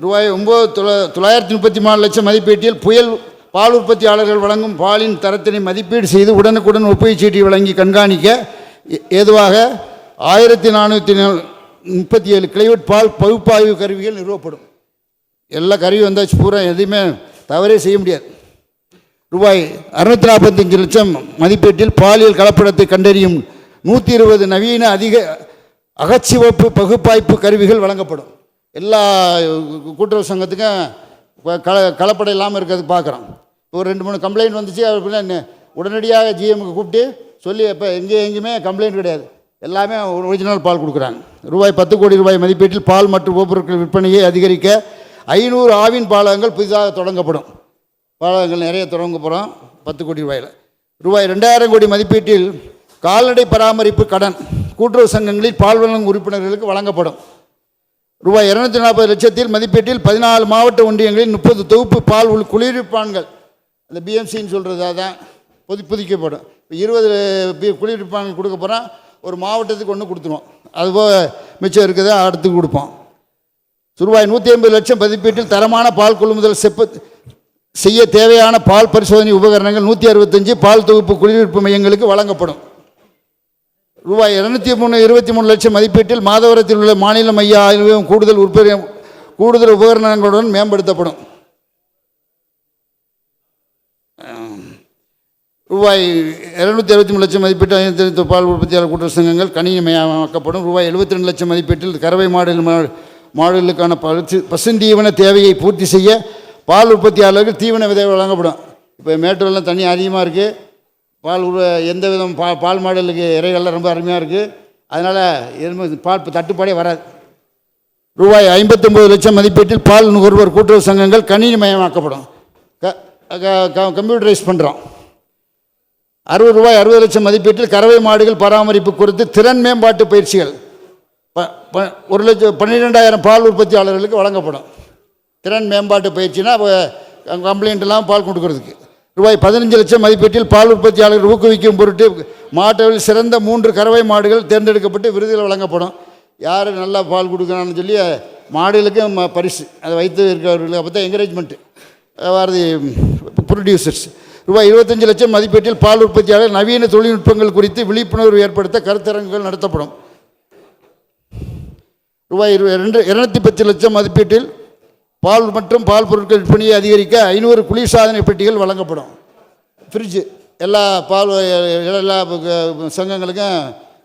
ரூபாய் 9,934 லட்சம் மதிப்பீட்டில் புயல் பால் உற்பத்தியாளர்கள் வழங்கும் பாலின் தரத்தினை மதிப்பீடு செய்து உடனுக்குடன் ஒப்புகைச் சீட்டை வழங்கி கண்காணிக்க ஏதுவாக 1437 கிளைவெட் பால் பகுப்பாய்வு கருவிகள் நிறுவப்படும். எல்லா கருவி வந்தாச்சு, பூரா எதையுமே தவறே செய்ய முடியாது. ரூபாய் 645 லட்சம் மதிப்பீட்டில் பாலியல் கலப்படத்தை கண்டறியும் 120 நவீன அதிக அகச்சிவப்பு பகுப்பாய்ப்பு கருவிகள் வழங்கப்படும். எல்லா கூட்டுறவு சங்கத்துக்கும் கலப்படம் இல்லாமல் இருக்கிறதுக்கு பார்க்குறோம். ஒரு 2-3 கம்ப்ளைண்ட் வந்துச்சு அப்படின்னா உடனடியாக ஜிஎம்க்கு கூப்பிட்டு சொல்லி இப்போ எங்கேயுமே கம்ப்ளைண்ட் கிடையாது, எல்லாமே ஒரிஜினல் பால் கொடுக்குறாங்க. ரூபாய் 10 கோடி ரூபாய் மதிப்பீட்டில் பால் மற்றும் உபப்பொருட்கள் விற்பனையை அதிகரிக்க 500 ஆவின் பாலகங்கள் புதிதாக தொடங்கப்படும். பாலகங்கள் நிறைய தொடங்க போகிறோம் 10 கோடி ரூபாயில். ரூபாய் 2000 கோடி மதிப்பீட்டில் கால்நடை பராமரிப்பு கடன் கூட்டுறவு சங்கங்களில் பால் வழங்கும் உறுப்பினர்களுக்கு வழங்கப்படும். ரூபாய் 240 லட்சத்தில் மதிப்பீட்டில் 14 மாவட்ட ஒன்றியங்களில் 30 தொகுப்பு பால் குளிர்விப்பான்கள், அந்த பிஎம்சின்னு சொல்கிறது அதான் புதுப்பிக்கப்படும். 20 குளிர்விப்பான்கள் கொடுக்க போகிறோம். ஒரு மாவட்டத்துக்கு ஒன்று கொடுத்துருவோம், அதுபோக மிச்சம் இருக்கிறத அடுத்து கொடுப்போம். ரூபாய் 150 லட்சம் மதிப்பீட்டில் தரமான பால் கொள்முதல் செய்ய தேவையான பால் பரிசோதனை உபகரணங்கள் 165 பால் தொகுப்பு குளிர்விப்பு மையங்களுக்கு வழங்கப்படும். ரூபாய் 223 லட்சம் மதிப்பீட்டில் மாதவரத்தில் உள்ள மாநில மைய ஆய்வகம் கூடுதல் உபகரணங்களுடன் மேம்படுத்தப்படும். ரூபாய் 263 லட்சம் மதிப்பீட்டில் பால் உற்பத்தியாளர் கூட்டுறவு சங்கங்கள் கணினிமயமாக்கப்படும். ரூபாய் 72 லட்சம் மதிப்பீட்டில் கறவை மாடுகளுக்கான பசுந்தீவன தேவையை பூர்த்தி செய்ய பால் உற்பத்தியாளர்கள் தீவன விதை வழங்கப்படும். இப்போ மேட்டூர்லாம் தண்ணி அதிகமாக இருக்குது, பால் எந்த விதம் பால் மாடுகளுக்கு இறைகள்லாம் ரொம்ப அருமையாக இருக்குது, அதனால் எதுவும் பால் தட்டுப்பாடே வராது. ரூபாய் 59 லட்சம் மதிப்பீட்டில் பால் நுகர்வோர் கூட்டுறவு சங்கங்கள் கணினிமயமாக்கப்படும். கம்ப்யூட்டரைஸ் பண்ணுறோம். ரூபாய் 60 லட்சம் மதிப்பீட்டில் கறவை மாடுகள் பராமரிப்பு குறித்து திறன் மேம்பாட்டு பயிற்சிகள் 12,000 பால் உற்பத்தியாளர்களுக்கு வழங்கப்படும். திறன் மேம்பாட்டு பயிற்சினா கம்ப்ளைண்ட்லாம் பால் கொடுக்கறதுக்கு. ரூபாய் 15 லட்சம் மதிப்பீட்டில் பால் உற்பத்தியாளர்கள் ஊக்குவிக்கும் பொருட்டு மாட்டவில் சிறந்த 3 கறவை மாடுகள் தேர்ந்தெடுக்கப்பட்டு விருதுகள் வழங்கப்படும். யார் நல்லா பால் கொடுக்குறான்னு சொல்லி மாடுகளுக்கு பரிசு, அதை வைத்து இருக்கிறவர்களுக்கு அப்போ தான் என்கரேஜ்மெண்ட்டு வாரதி ப்ரொடியூசர்ஸ். ரூபாய் 25 லட்சம் மதிப்பீட்டில் பால் உற்பத்தியாளர் நவீன தொழில்நுட்பங்கள் குறித்து விழிப்புணர்வு ஏற்படுத்த கருத்தரங்குகள் நடத்தப்படும். ரூபாய் 210 லட்சம் மதிப்பீட்டில் பால் மற்றும் பால் பொருட்கள் விற்பனையை அதிகரிக்க 500 குளிர்சாதனை பெட்டிகள் வழங்கப்படும். ஃப்ரிட்ஜு எல்லா பால் எல்லா சங்கங்களுக்கும்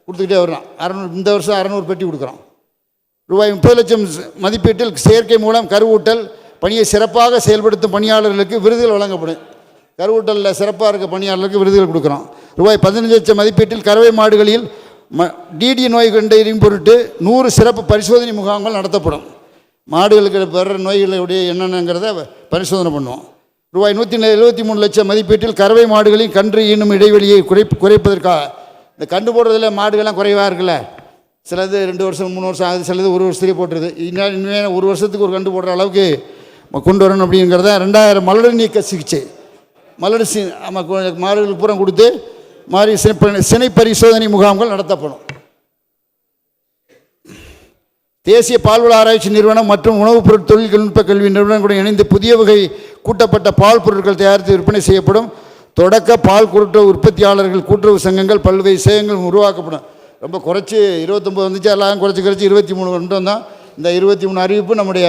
கொடுத்துக்கிட்டே வர்றோம். 600 இந்த வருஷம் 600 பெட்டி கொடுக்குறோம். ரூபாய் 30 லட்சம் மதிப்பீட்டில் செயற்கை மூலம் கருவூட்டல் பணியை சிறப்பாக செயல்படுத்தும் பணியாளர்களுக்கு விருதுகள் வழங்கப்படும். கருவூட்டலில் சிறப்பாக இருக்க பணியாளர்களுக்கு விருதுகள் கொடுக்குறோம். ரூபாய் 15 லட்சம் மதிப்பீட்டில் கறவை மாடுகளில் டிடி நோய் கண்டறியும் பொருட்டு 100 சிறப்பு பரிசோதனை முகாம்கள் நடத்தப்படும். மாடுகளுக்கு வர்ற நோய்களுடைய என்னென்னங்கிறத பரிசோதனை பண்ணுவோம். ரூபாய் 173 லட்சம் மதிப்பீட்டில் கறவை மாடுகளின் கன்று ஈனும் இடைவெளியை குறைப்பதற்காக, இந்த கண்டு போடுறதுல மாடுகள்லாம் குறைவாக இருக்குல்ல, சிலது 2 வருஷம் 3 வருஷம் ஆகுது, சிலது 1 வருஷத்துலேயே போட்டுருது. இனிமேல் 1 வருஷத்துக்கு ஒரு கண்டு போடுற அளவுக்கு கொண்டு வரணும். அப்படிங்கிறத 2000 மலடு நீக்க சிகிச்சை மலடு மாடுகளுக்கு பூரா கொடுத்து மாதிரி சினை பரிசோதனை முகாம்கள் நடத்தப்படும். தேசிய பால்வள ஆராய்ச்சி நிறுவனம் மற்றும் உணவுப் பொருள் தொழில்நுட்ப கல்வி நிறுவனங்களுடன் இணைந்து புதிய வகை கூட்டப்பட்ட பால் பொருட்கள் தயாரித்து விற்பனை செய்யப்படும். தொடக்க பால் கூட்டுறவு உற்பத்தியாளர்கள் கூட்டுறவு சங்கங்கள் பல்வேறு சேகங்கள் உருவாக்கப்படும். ரொம்ப குறைச்சி 29 வந்துச்சு, எல்லாம் குறைச்சி 23 கொண்டு வந்தோம். இந்த 23 அறிவிப்பு நம்முடைய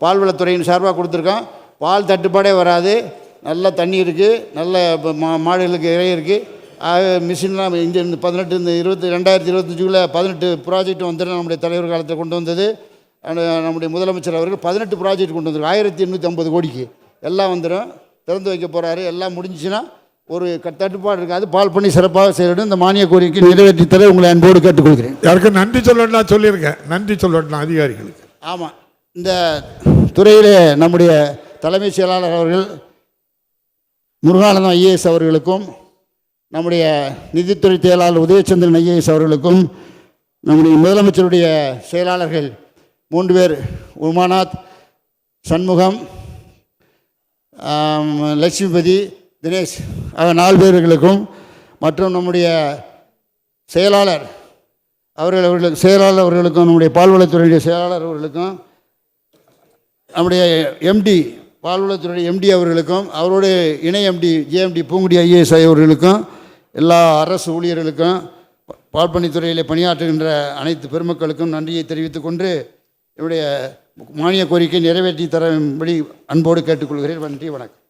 பால்வளத்துறையின் சார்பாக கொடுத்துருக்கோம். பால் தட்டுப்பாடே வராது, நல்ல தண்ணி இருக்குது, நல்ல மாடுகளுக்கு இறை இருக்குது. மிஷின்லாம் இங்கே இந்த 2025 18 ப்ராஜெக்ட் வந்துடும். நம்முடைய தலைவர் காலத்தில் கொண்டு வந்தது நம்முடைய முதலமைச்சர் அவர்கள் 18 ப்ராஜெக்ட் கொண்டு வந்துடும். 1850 கோடிக்கு எல்லாம் வந்துடும். திறந்து வைக்க போகிறாரு. எல்லாம் முடிஞ்சிச்சுன்னா ஒரு தட்டுப்பாடு இருக்காது. பால் பண்ணி சிறப்பாக செய்யணும். இந்த மானிய கோரிக்கை நிறைவேற்றி தர உங்களை அன்போடு கேட்டுக்கொள்கிறேன். யாருக்கும் நன்றி சொல்லலாம் சொல்லியிருக்கேன். நன்றி சொல்லலாம் அதிகாரிகளுக்கு. ஆமாம், இந்த துறையில் நம்முடைய தலைமைச் செயலாளர் அவர்கள் முருகானந்தம் ஐஏஎஸ் அவர்களுக்கும், நம்முடைய நிதித்துறை செயலாளர் உதயச்சந்திரன் ஐஏஎஸ் அவர்களுக்கும், நம்முடைய முதலமைச்சருடைய செயலாளர்கள் 3 பேர் உமாநாத், சண்முகம், லட்சுமிபதி, தினேஷ் 4 பேர்களுக்கும், மற்றும் நம்முடைய செயலாளர் அவர்களுக்கும், நம்முடைய பால்வளத்துறையுடைய செயலாளர் அவர்களுக்கும், நம்முடைய எம்டி பால்வளத்துறை எம்டி அவர்களுக்கும் அவரோட இணை எம்டி ஜேஎம்டி பூங்குடி ஐஏஎஸ் அவர்களுக்கும் எல்லா அரசு ஊழியர்களுக்கும் பால்பணித்துறையில் பணியாற்றுகின்ற அனைத்து பெருமக்களுக்கும் நன்றியை தெரிவித்துக் கொண்டு என்னுடைய மானிய கோரிக்கை நிறைவேற்றி தரும்படி அன்போடு கேட்டுக்கொள்கிறேன். நன்றி, வணக்கம்.